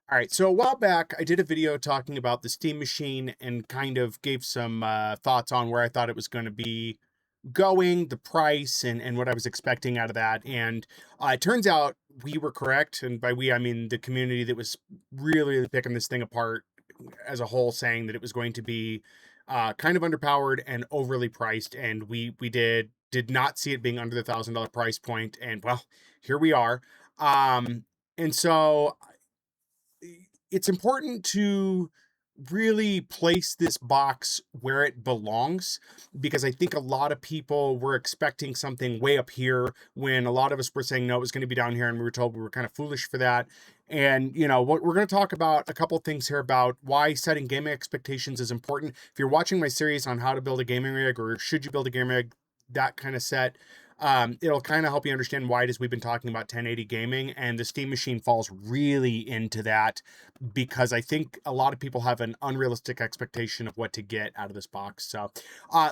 All right, so a while back, I did a video talking about the Steam Machine and kind of gave some thoughts on where I thought it was going to be going, the price, and what I was expecting out of that. And it turns out we were correct. And by we, I mean the community that was really picking this thing apart as a whole, saying that it was going to be kind of underpowered and overly priced. And we did not see it being under the $1,000 price point. And well, here we are. And so it's important to really place this box where it belongs, because I think a lot of people were expecting something way up here when a lot of us were saying no, it was going to be down here, and we were told we were kind of foolish for that. And what we're going to talk about a couple things here about why setting gaming expectations is important. If you're watching my series on how to build a gaming rig or should you build a gaming rig, that kind of set, it'll kind of help you understand why it is we've been talking about 1080 gaming, and the Steam Machine falls really into that, because I think a lot of people have an unrealistic expectation of what to get out of this box. So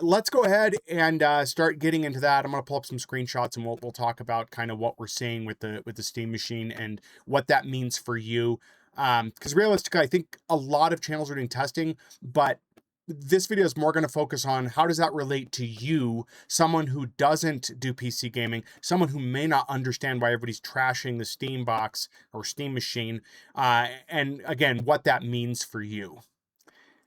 let's go ahead and start getting into that. I'm going to pull up some screenshots and we'll talk about kind of what we're seeing with the Steam Machine and what that means for you. Because realistically, I think a lot of channels are doing testing, but this video is more going to focus on how does that relate to you, someone who doesn't do PC gaming, someone who may not understand why everybody's trashing the Steam box or Steam Machine, and again, what that means for you.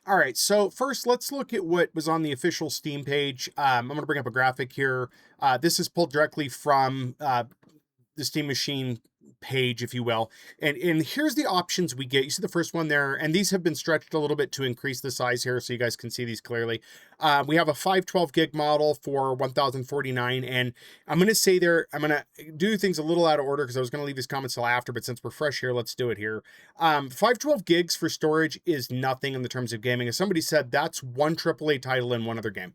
All right, so first, let's look at what was on the official Steam page. I'm going to bring up a graphic here. This is pulled directly from the Steam Machine page, if you will. And here's the options we get. You see the first one there, and these have been stretched a little bit to increase the size here so you guys can see these clearly. We have a 512 gig model for $1,049, and I'm going to say there, I'm going to do things a little out of order because I was going to leave these comments till after, but since we're fresh here, let's do it here. 512 gigs for storage is nothing in the terms of gaming. As somebody said, that's one AAA title in one other game,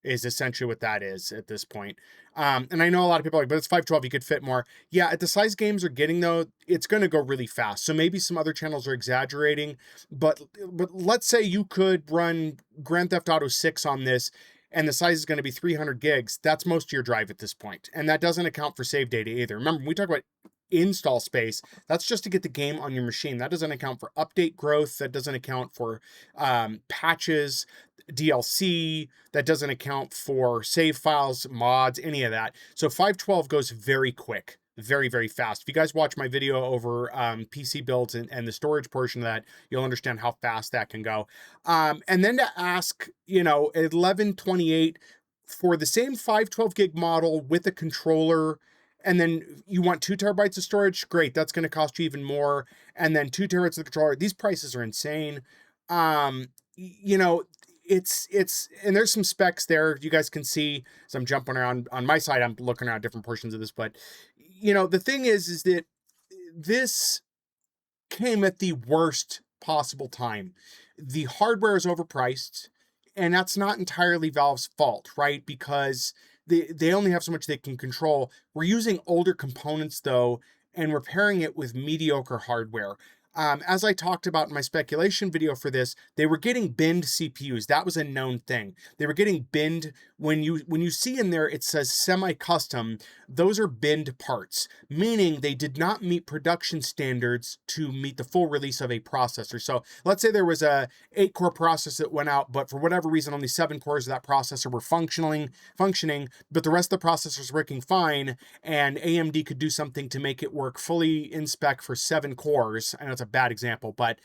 is essentially what that is at this point. And I know a lot of people are like, but it's 512, you could fit more. Yeah, at the size games are getting, though, it's going to go really fast. So maybe some other channels are exaggerating, but let's say you could run Grand Theft Auto 6 on this, and the size is going to be 300 gigs. That's most of your drive at this point. And that doesn't account for save data either. Remember, when we talk about install space, that's just to get the game on your machine. That doesn't account for update growth. That doesn't account for patches, DLC. That doesn't account for save files, mods, any of that. So 512 goes very quick, very fast. If you guys watch my video over PC builds and the storage portion of that, you'll understand how fast that can go. And then to ask, 1128 for the same 512 gig model with a controller, and then you want 2 terabytes of storage, great, that's going to cost you even more. And then 2 terabytes of the controller, these prices are insane. It's and there's some specs there you guys can see. So I'm jumping around on my side, I'm looking around different portions of this, but the thing is that this came at the worst possible time. The hardware is overpriced, and that's not entirely Valve's fault, right? Because they only have so much they can control. We're using older components, though, and repairing it with mediocre hardware. As I talked about in my speculation video for this, they were getting binned CPUs. That was a known thing. They were getting binned. When you see in there, it says semi-custom. Those are binned parts, meaning they did not meet production standards to meet the full release of a processor. So let's say there was a 8-core processor that went out, but for whatever reason, only 7 cores of that processor were functioning, but the rest of the processors working fine, and AMD could do something to make it work fully in spec for 7 cores. I know it's a bad example, but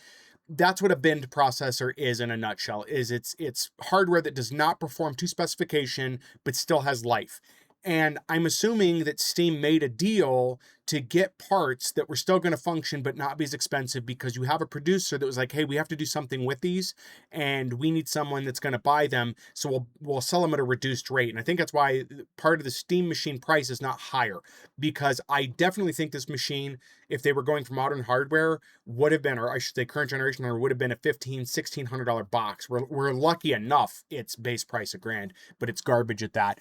that's what a binned processor is in a nutshell. Is it's hardware that does not perform to specification but still has life. And I'm assuming that Steam made a deal to get parts that were still going to function but not be as expensive, because you have a producer that was like, hey, we have to do something with these and we need someone that's going to buy them, so we'll sell them at a reduced rate. And I think that's why part of the Steam Machine price is not higher, because I definitely think this machine, if they were going for modern hardware, would have been, or I should say current generation, or would have been a $1,500-$1,600 box. We're lucky enough it's base price $1,000, but it's garbage at that.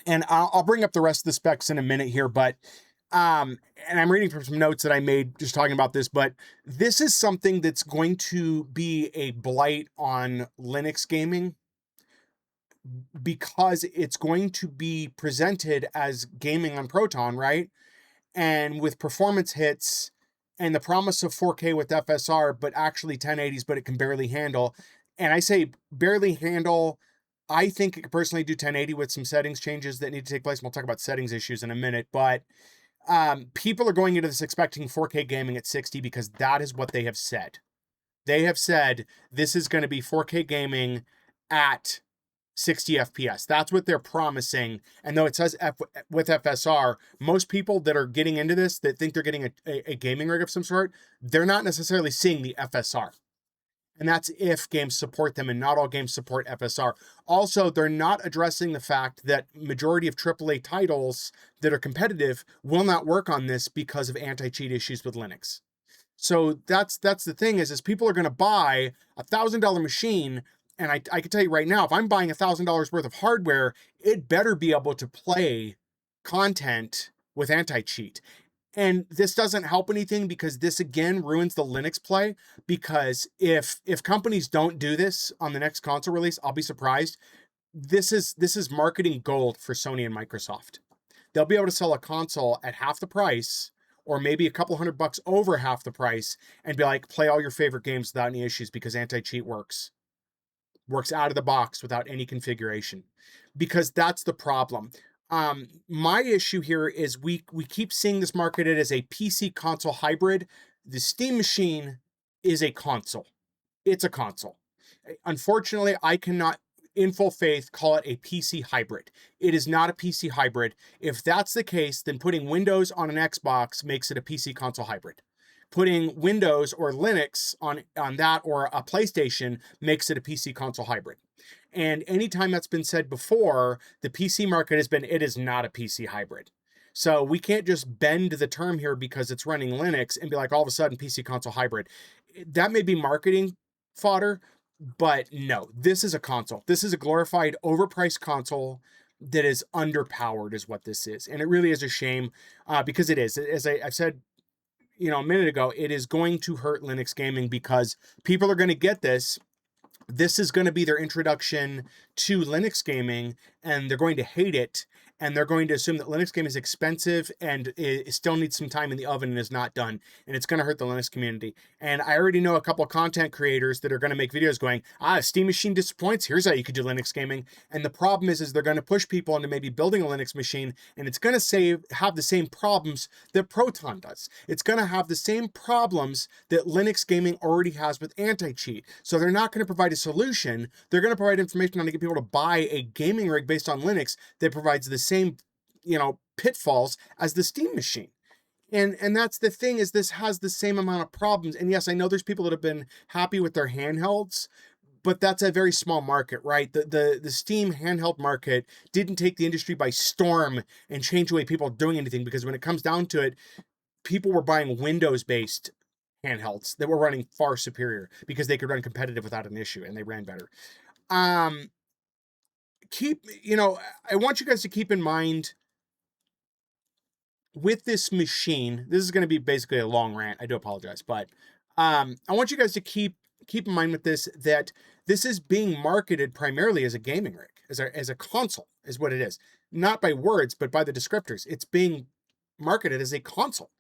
And I'll bring up the rest of the specs in a minute here, but and I'm reading from some notes that I made just talking about this, but this is something that's going to be a blight on Linux gaming, because it's going to be presented as gaming on Proton, right? And with performance hits and the promise of 4K with FSR, but actually 1080s, but it can barely handle. And I say barely handle. I think it could personally do 1080 with some settings changes that need to take place. And we'll talk about settings issues in a minute, but people are going into this expecting 4K gaming at 60 because that is what they have said. They have said this is going to be 4K gaming at 60 FPS. That's what they're promising. And though it says with FSR, most people that are getting into this, that think they're getting a gaming rig of some sort, they're not necessarily seeing the FSR. And that's if games support them, and not all games support FSR. Also, they're not addressing the fact that majority of AAA titles that are competitive will not work on this because of anti-cheat issues with Linux. So that's the thing is people are going to buy $1,000 machine, and I can tell you right now, if I'm buying $1,000 worth of hardware, it better be able to play content with anti-cheat. And this doesn't help anything because this again ruins the Linux play, because if companies don't do this on the next console release, I'll be surprised. This is marketing gold for Sony and Microsoft. They'll be able to sell a console at half the price, or maybe a couple $100 over half the price, and be like, play all your favorite games without any issues because anti-cheat works out of the box without any configuration, because that's the problem. My issue here is we keep seeing this marketed as a PC console hybrid. The Steam machine is a console. It's a console. Unfortunately, I cannot in full faith call it a PC hybrid. It is not a PC hybrid. If that's the case, then putting Windows on an Xbox makes it a PC console hybrid. Putting Windows or Linux on that or a PlayStation makes it a PC console hybrid. And anytime that's been said before, the PC market has been, it is not a PC hybrid. So we can't just bend the term here because it's running Linux and be like, all of a sudden PC console hybrid. That may be marketing fodder, but no, this is a console. This is a glorified, overpriced console that is underpowered is what this is. And it really is a shame because it is. As I've said, a minute ago, it is going to hurt Linux gaming because people are going to get this. This is going to be their introduction to Linux gaming, and they're going to hate it. And they're going to assume that Linux gaming is expensive and it still needs some time in the oven and is not done. And it's going to hurt the Linux community. And I already know a couple of content creators that are going to make videos going, Steam machine disappoints. Here's how you could do Linux gaming. And the problem is they're going to push people into maybe building a Linux machine, and it's going to have the same problems that Proton does. It's going to have the same problems that Linux gaming already has with anti-cheat. So they're not going to provide a solution. They're going to provide information on how to get people to buy a gaming rig based on Linux that provides the same, pitfalls as the Steam machine. And that's the thing, is this has the same amount of problems. And yes, I know there's people that have been happy with their handhelds, but that's a very small market, right? The Steam handheld market didn't take the industry by storm and change the way people are doing anything, because when it comes down to it, people were buying Windows-based handhelds that were running far superior because they could run competitive without an issue, and they ran better. I want you guys to keep in mind with this machine, this is going to be basically a long rant. I do apologize, but I want you guys to keep in mind with this, that this is being marketed primarily as a gaming rig, as a console is what it is. Not by words, but by the descriptors. It's being marketed as a console.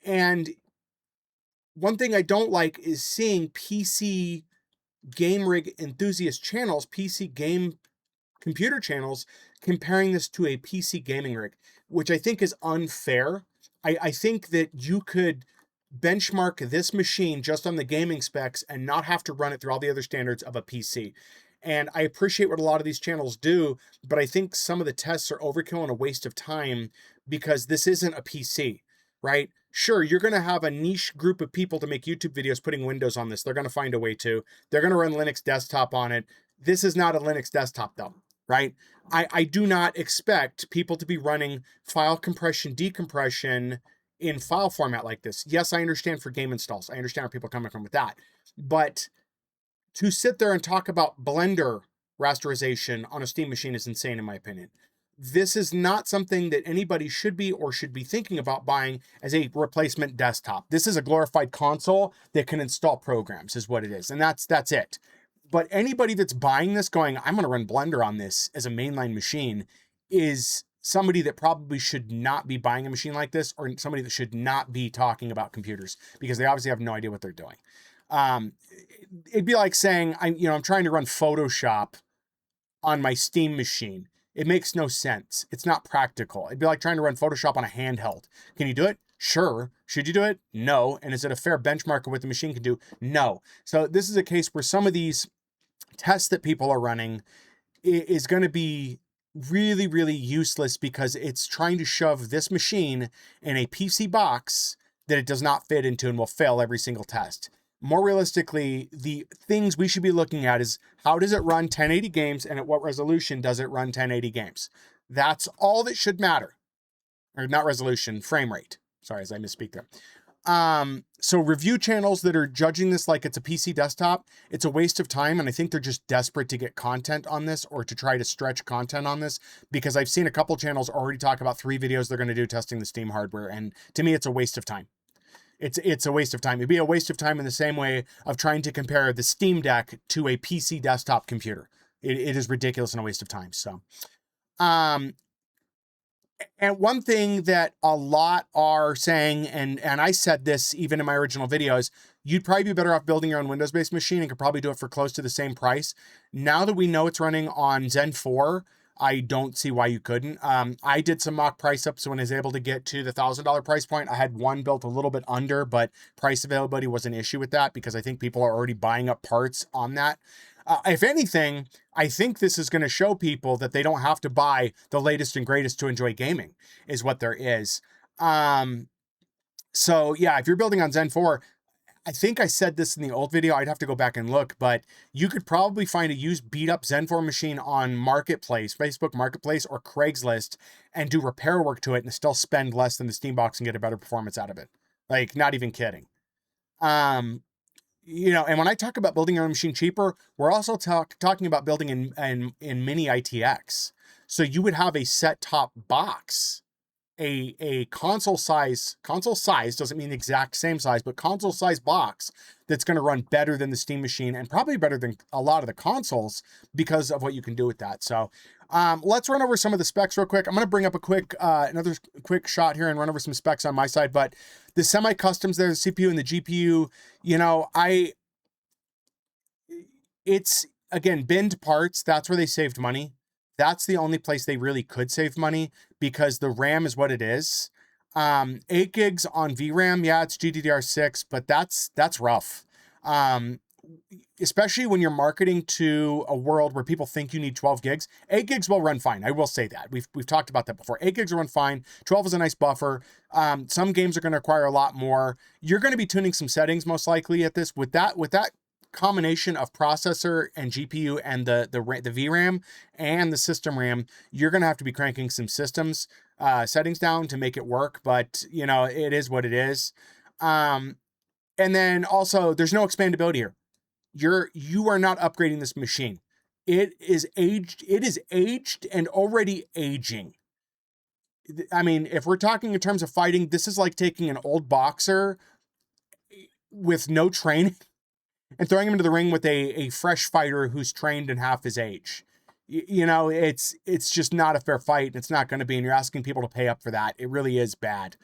And one thing I don't like is seeing PC game rig enthusiast channels, PC game computer channels, comparing this to a PC gaming rig, which I think is unfair. I think that you could benchmark this machine just on the gaming specs and not have to run it through all the other standards of a PC. And I appreciate what a lot of these channels do, but I think some of the tests are overkill and a waste of time, because this isn't a PC, right? Sure, you're going to have a niche group of people to make YouTube videos putting Windows on this. They're going to find a way to. They're going to run Linux desktop on it. This is not a Linux desktop though, right? I do not expect people to be running file compression, decompression in file format like this. Yes, I understand for game installs. I understand where people are coming from with that. But to sit there and talk about Blender rasterization on a Steam machine is insane, in my opinion. This is not something that anybody should be thinking about buying as a replacement desktop. This is a glorified console that can install programs, is what it is. And that's it. But anybody that's buying this going, I'm going to run Blender on this as a mainline machine, is somebody that probably should not be buying a machine like this, or somebody that should not be talking about computers, because they obviously have no idea what they're doing. It'd be like saying, I'm trying to run Photoshop on my Steam machine. It makes no sense. It's not practical. It'd be like trying to run Photoshop on a handheld. Can you do it? Sure. Should you do it? No. And is it a fair benchmark of what the machine can do? No. So this is a case where some of these tests that people are running is going to be really, really useless, because it's trying to shove this machine in a PC box that it does not fit into and will fail every single test. More realistically, the things we should be looking at is, how does it run 1080 games, and at what resolution does it run 1080 games? That's all that should matter. Or not resolution, frame rate. Sorry, as I misspeak there. So review channels that are judging this like it's a PC desktop, it's a waste of time. And I think they're just desperate to get content on this, or to try to stretch content on this, because I've seen a couple channels already talk about 3 videos they're going to do testing the Steam hardware. And to me, it's a waste of time. It's a waste of time. It'd be a waste of time in the same way of trying to compare the Steam Deck to a PC desktop computer. It is ridiculous and a waste of time. So, and one thing that a lot are saying, and I said this even in my original videos, you'd probably be better off building your own Windows-based machine and could probably do it for close to the same price. Now that we know it's running on Zen 4, I don't see why you couldn't. I did some mock price ups when I was able to get to the $1,000 price point. I had one built a little bit under, but price availability was an issue with that, because I think people are already buying up parts on that. If anything, I think this is going to show people that they don't have to buy the latest and greatest to enjoy gaming, is what there is. So yeah, if you're building on Zen 4, I think I said this in the old video, I'd have to go back and look, but you could probably find a used beat up Zen 4 machine on Marketplace, Facebook Marketplace, or Craigslist, and do repair work to it and still spend less than the Steam box and get a better performance out of it. Like, not even kidding. And when I talk about building your own machine cheaper, we're also talking about building in mini ITX. So you would have a set-top box, a console size doesn't mean the exact same size, but console size box that's going to run better than the Steam machine, and probably better than a lot of the consoles, because of what you can do with that. So let's run over some of the specs real quick. I'm going to bring up another quick shot here and run over some specs on my side, but the semi-customs there, the CPU and the GPU, it's, again, binned parts. That's where they saved money. That's the only place they really could save money, because the RAM is what it is. 8 gigs on VRAM. Yeah, it's GDDR6, but that's rough. Especially when you're marketing to a world where people think you need 12 gigs. 8 gigs will run fine. I will say that. We've talked about that before. 8 gigs will run fine. 12 is a nice buffer. Some games are going to require a lot more. You're going to be tuning some settings most likely at this. With that combination of processor and GPU and the VRAM and the system RAM, you're going to have to be cranking some systems settings down to make it work, but it is what it is. And then also, there's no expandability here. You are not upgrading this machine. It is aged and already aging. I mean, if we're talking in terms of fighting, this is like taking an old boxer with no training and throwing him into the ring with a fresh fighter who's trained in half his age. It's just not a fair fight. It's not going to be, and you're asking people to pay up for that. It really is bad.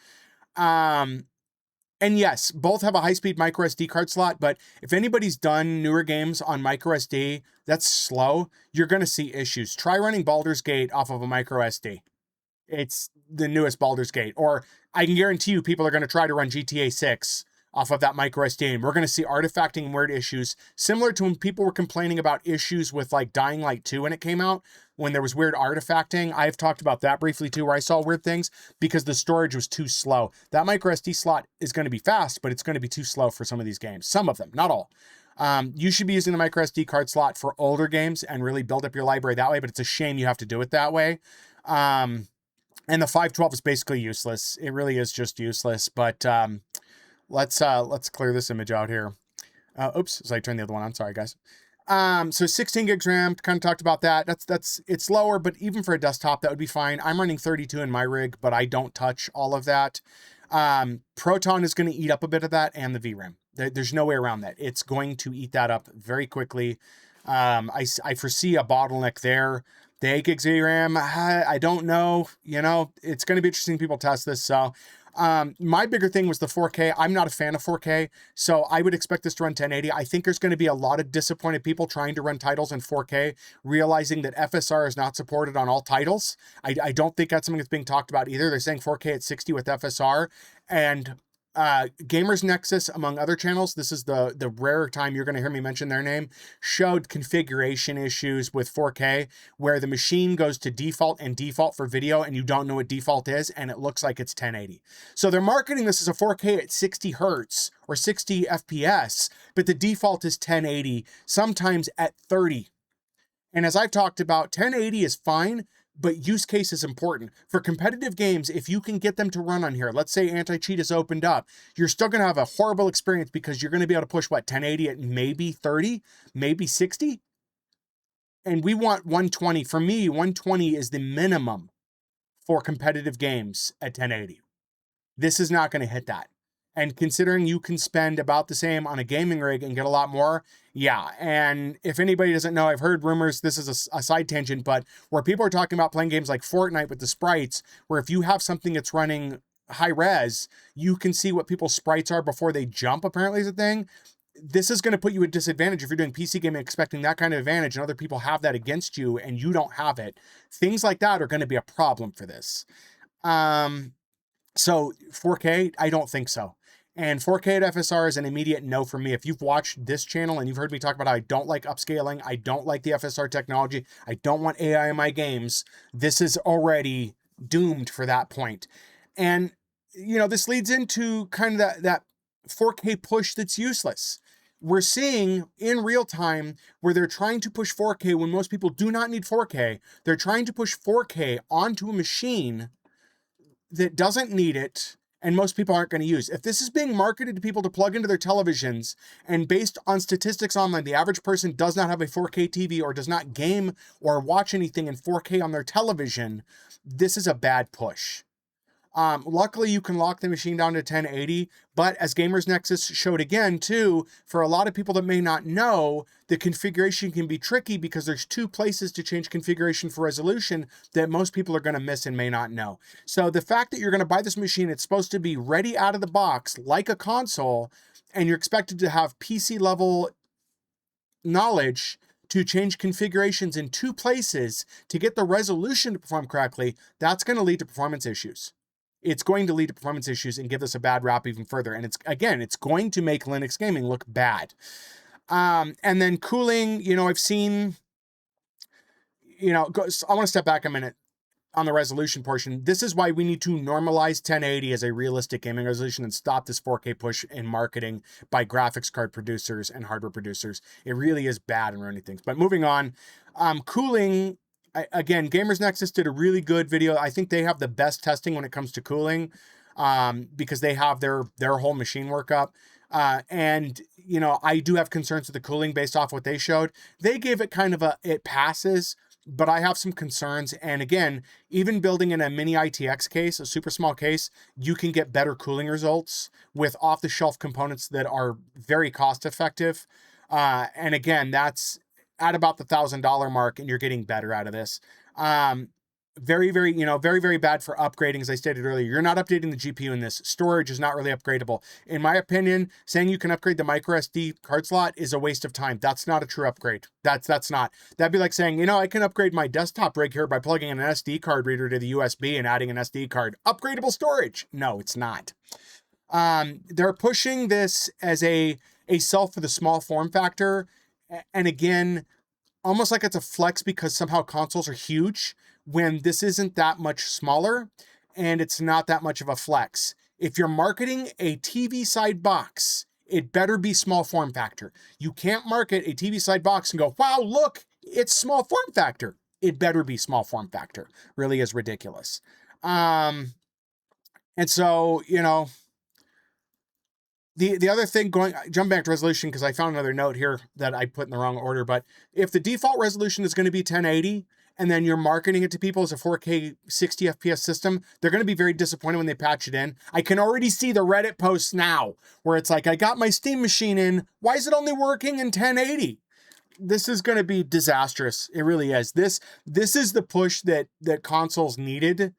And yes, both have a high-speed micro SD card slot, but if anybody's done newer games on micro SD, that's slow. You're going to see issues. Try running Baldur's Gate off of a micro SD. It's the newest Baldur's Gate. Or I can guarantee you people are going to try to run GTA 6 off of that micro SD, and we're going to see artifacting and weird issues, similar to when people were complaining about issues with like Dying Light 2 when it came out, when there was weird artifacting. I've talked about that briefly too, where I saw weird things because the storage was too slow. That micro SD slot is going to be fast, but it's going to be too slow for some of these games. Some of them, not all. You should be using the micro SD card slot for older games and really build up your library that way, but it's a shame you have to do it that way. And the 512 is basically useless. It really is just useless, but let's clear this image out here. Oops, so I turned the other one on. Sorry, guys. So 16 gigs RAM, kind of talked about that. It's lower, but even for a desktop, that would be fine. I'm running 32 in my rig, but I don't touch all of that. Proton is going to eat up a bit of that, and the VRAM. There's no way around that. It's going to eat that up very quickly. I foresee a bottleneck there. The 8 gigs of RAM, I don't know. You know, it's going to be interesting. People test this. So my bigger thing was the 4K. I'm not a fan of 4K, so I would expect this to run 1080. I think there's going to be a lot of disappointed people trying to run titles in 4K, realizing that FSR is not supported on all titles. I don't think that's something that's being talked about either. They're saying 4K at 60 with FSR, and Gamers Nexus, among other channels, this is the rare time you're going to hear me mention their name, showed configuration issues with 4K where the machine goes to default and default for video and you don't know what default is and it looks like it's 1080. So they're marketing this as a 4K at 60 hertz or 60 FPS, but the default is 1080, sometimes at 30. And as I've talked about, 1080 is fine, but use case is important. For competitive games, if you can get them to run on here, let's say anti-cheat is opened up, you're still going to have a horrible experience because you're going to be able to push, what, 1080 at maybe 30, maybe 60? And we want 120. For me, 120 is the minimum for competitive games at 1080. This is not going to hit that. And considering you can spend about the same on a gaming rig and get a lot more, yeah. And if anybody doesn't know, I've heard rumors, this is a side tangent, but where people are talking about playing games like Fortnite with the sprites, where if you have something that's running high res, you can see what people's sprites are before they jump, apparently is a thing. This is going to put you at disadvantage if you're doing PC gaming expecting that kind of advantage and other people have that against you and you don't have it. Things like that are going to be a problem for this. So 4K, I don't think so. And 4K at FSR is an immediate no for me. If you've watched this channel and you've heard me talk about how I don't like upscaling, I don't like the FSR technology, I don't want AI in my games, this is already doomed for that point. And, you know, this leads into kind of that 4K push that's useless. We're seeing in real time where they're trying to push 4K when most people do not need 4K. They're trying to push 4K onto a machine that doesn't need it and most people aren't going to use. If this is being marketed to people to plug into their televisions and based on statistics online, the average person does not have a 4K TV or does not game or watch anything in 4K on their television, this is a bad push. Luckily, you can lock the machine down to 1080, but as Gamers Nexus showed again, too, for a lot of people that may not know, the configuration can be tricky because there's 2 places to change configuration for resolution that most people are going to miss and may not know. So the fact that you're going to buy this machine, it's supposed to be ready out of the box like a console, and you're expected to have PC level knowledge to change configurations in 2 places to get the resolution to perform correctly, that's going to lead to performance issues. It's going to lead to performance issues and give this a bad rap even further. And it's going to make Linux gaming look bad. And then cooling, you know, I've seen, you know, I want to step back a minute on the resolution portion. This is why we need to normalize 1080 as a realistic gaming resolution and stop this 4K push in marketing by graphics card producers and hardware producers. It really is bad and ruining things. But moving on, cooling. Again, Gamers Nexus did a really good video. I think they have the best testing when it comes to cooling because they have their whole machine workup. And, you know, I do have concerns with the cooling based off what they showed. They gave it kind of it passes, but I have some concerns. And again, even building in a mini ITX case, a super small case, you can get better cooling results with off-the-shelf components that are very cost-effective. And again, that's at about the $1,000 mark and you're getting better out of this. Very, very bad for upgrading. As I stated earlier, you're not updating the GPU in this. Storage is not really upgradable. In my opinion, saying you can upgrade the micro SD card slot is a waste of time. That's not a true upgrade. That's not. That'd be like saying, you know, I can upgrade my desktop rig here by plugging in an SD card reader to the USB and adding an SD card. Upgradable storage. No, it's not. They're pushing this as a sell for the small form factor. And again, almost like it's a flex because somehow consoles are huge when this isn't that much smaller and it's not that much of a flex. If you're marketing a TV side box, it better be small form factor. You can't market a TV side box and go, wow, look, it's small form factor. It better be small form factor. Really is ridiculous. And so, you know, the other thing jump back to resolution because I found another note here that I put in the wrong order, but if the default resolution is going to be 1080 and then you're marketing it to people as a 4K 60 FPS system, they're going to be very disappointed when they patch it in. I can already see the Reddit posts now where it's like, I got my Steam machine in, why is it only working in 1080? this is going to be disastrous. It really is. This is the push that consoles needed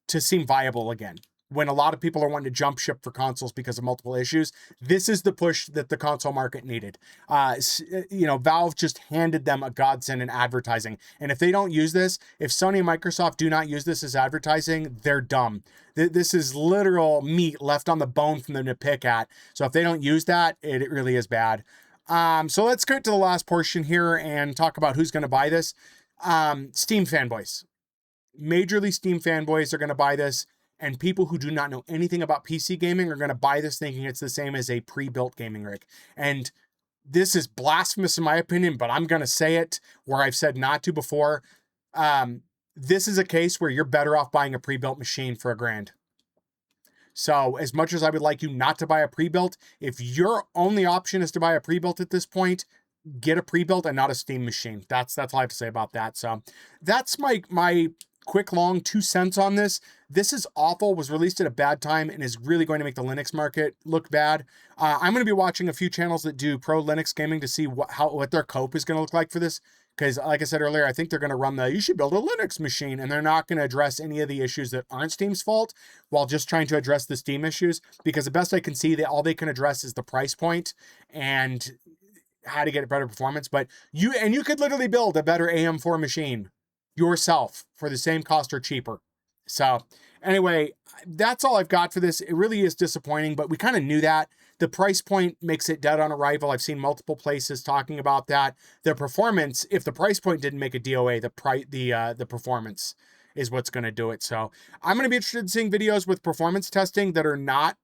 to seem viable again. When a lot of people are wanting to jump ship for consoles because of multiple issues, this is the push that the console market needed. Valve just handed them a godsend in advertising. And if they don't use this, if Sony and Microsoft do not use this as advertising, they're dumb. This is literal meat left on the bone for them to pick at. So if they don't use that, it really is bad. So let's get to the last portion here and talk about who's going to buy this. Steam fanboys. Majorly Steam fanboys are going to buy this. And people who do not know anything about PC gaming are going to buy this thinking it's the same as a pre-built gaming rig. And this is blasphemous in my opinion, but I'm going to say it where I've said not to before. This is a case where you're better off buying a pre-built machine for $1,000. So as much as I would like you not to buy a pre-built, if your only option is to buy a pre-built at this point, get a pre-built and not a Steam machine. That's all I have to say about that. So that's my quick, long 2 cents on this. This is awful, was released at a bad time, and is really going to make the Linux market look bad. I'm going to be watching a few channels that do pro Linux gaming to see what their cope is going to look like for this. Because like I said earlier, I think they're going to run you should build a Linux machine, and they're not going to address any of the issues that aren't Steam's fault while just trying to address the Steam issues. Because the best I can see, all they can address is the price point and how to get a better performance. But you could literally build a better AM4 machine yourself for the same cost or cheaper. So anyway, that's all I've got for this. It really is disappointing, but we kind of knew that. The price point makes it dead on arrival. I've seen multiple places talking about that. The performance, if the price point didn't make a DOA, the performance is what's going to do it. So I'm going to be interested in seeing videos with performance testing that are not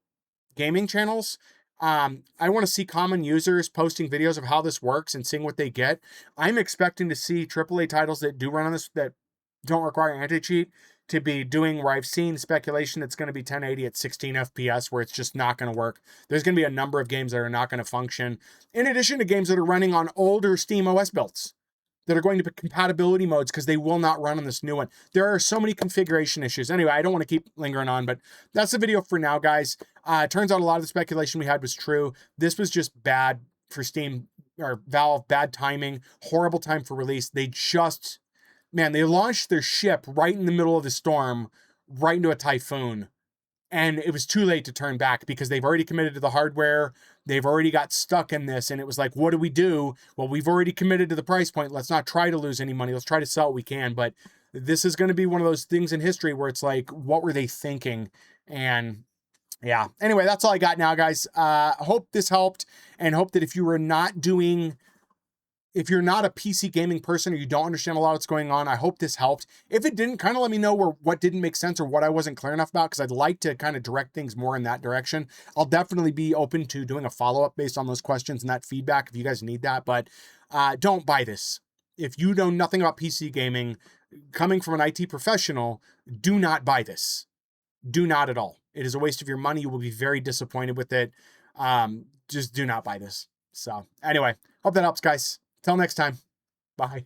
gaming channels. I want to see common users posting videos of how this works and seeing what they get. I'm expecting to see AAA titles that do run on this, that don't require anti-cheat, to be doing where I've seen speculation it's going to be 1080 at 16 FPS, where it's just not going to work. There's going to be a number of games that are not going to function, in addition to games that are running on older Steam OS builds that are going to be compatibility modes because they will not run on this new one. There are so many configuration issues. Anyway, I don't want to keep lingering on, but that's the video for now, guys. Turns out a lot of the speculation we had was true. This was just bad for Steam or Valve, bad timing, horrible time for release. They launched their ship right in the middle of the storm, right into a typhoon. And it was too late to turn back because they've already committed to the hardware. They've already got stuck in this. And it was like, what do we do? Well, we've already committed to the price point. Let's not try to lose any money. Let's try to sell what we can. But this is going to be one of those things in history where it's like, what were they thinking? And yeah, anyway, that's all I got now, guys. Hope this helped, and hope that if you're not a PC gaming person or you don't understand a lot of what's going on, I hope this helped. If it didn't, kind of let me know what didn't make sense or what I wasn't clear enough about, because I'd like to kind of direct things more in that direction. I'll definitely be open to doing a follow-up based on those questions and that feedback if you guys need that, but don't buy this. If you know nothing about PC gaming, coming from an IT professional, do not buy this. Do not at all. It is a waste of your money. You will be very disappointed with it. Just do not buy this. So anyway, hope that helps, guys. Till next time. Bye.